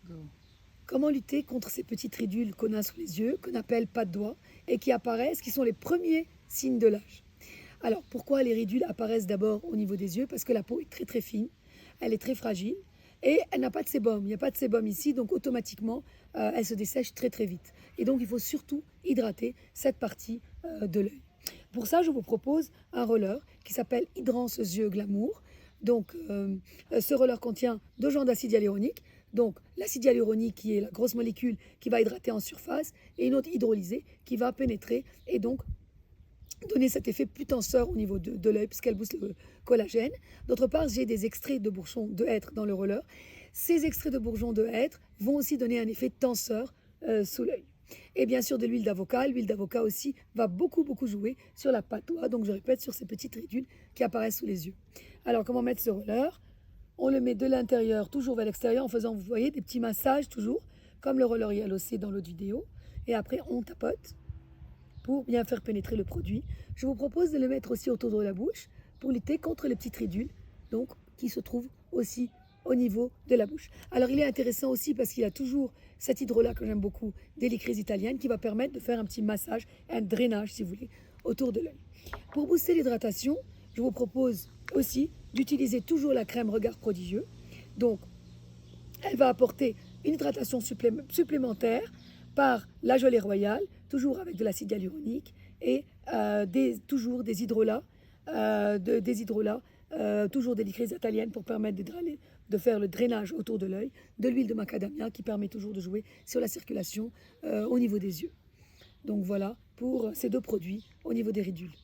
Go. Comment lutter contre ces petites ridules qu'on a sous les yeux, qu'on appelle pas de doigts, et qui apparaissent, qui sont les premiers signes de l'âge? Alors, pourquoi les ridules apparaissent d'abord au niveau des yeux? Parce que la peau est très très fine, elle est très fragile, et elle n'a pas de sébum. Il n'y a pas de sébum ici, donc automatiquement, elle se dessèche très très vite. Et donc, il faut surtout hydrater cette partie de l'œil. Pour ça, je vous propose un roller qui s'appelle Hydrance Yeux Glamour. Donc, ce roller contient 2 genres d'acide hyaluronique. Donc, l'acide hyaluronique qui est la grosse molécule qui va hydrater en surface et une autre hydrolysée qui va pénétrer et donc donner cet effet plus tenseur au niveau de l'œil puisqu'elle booste le collagène. D'autre part, j'ai des extraits de bourgeons de hêtre dans le roller. Ces extraits de bourgeons de hêtre vont aussi donner un effet tenseur sous l'œil. Et bien sûr de l'huile d'avocat. L'huile d'avocat aussi va beaucoup jouer sur la patois, donc je répète, sur ces petites ridules qui apparaissent sous les yeux. Alors comment mettre ce roller? On le met de l'intérieur toujours vers l'extérieur en faisant, vous voyez, des petits massages toujours, comme le roller Yalocé dans l'autre vidéo. Et après on tapote pour bien faire pénétrer le produit. Je vous propose de le mettre aussi autour de la bouche pour lutter contre les petites ridules, donc qui se trouvent aussi au niveau de la bouche. Alors il est intéressant aussi parce qu'il a toujours cet hydrolat que j'aime beaucoup, d'hélicryse italienne, qui va permettre de faire un petit massage, un drainage si vous voulez, autour de l'œil. Pour booster l'hydratation, je vous propose aussi d'utiliser toujours la crème Regard Prodigieux. Donc elle va apporter une hydratation supplémentaire par la gelée royale, toujours avec de l'acide hyaluronique et toujours des hydrolats, toujours des licrises italiennes pour permettre de faire le drainage autour de l'œil, de l'huile de macadamia qui permet toujours de jouer sur la circulation au niveau des yeux. Donc voilà pour ces 2 produits au niveau des ridules.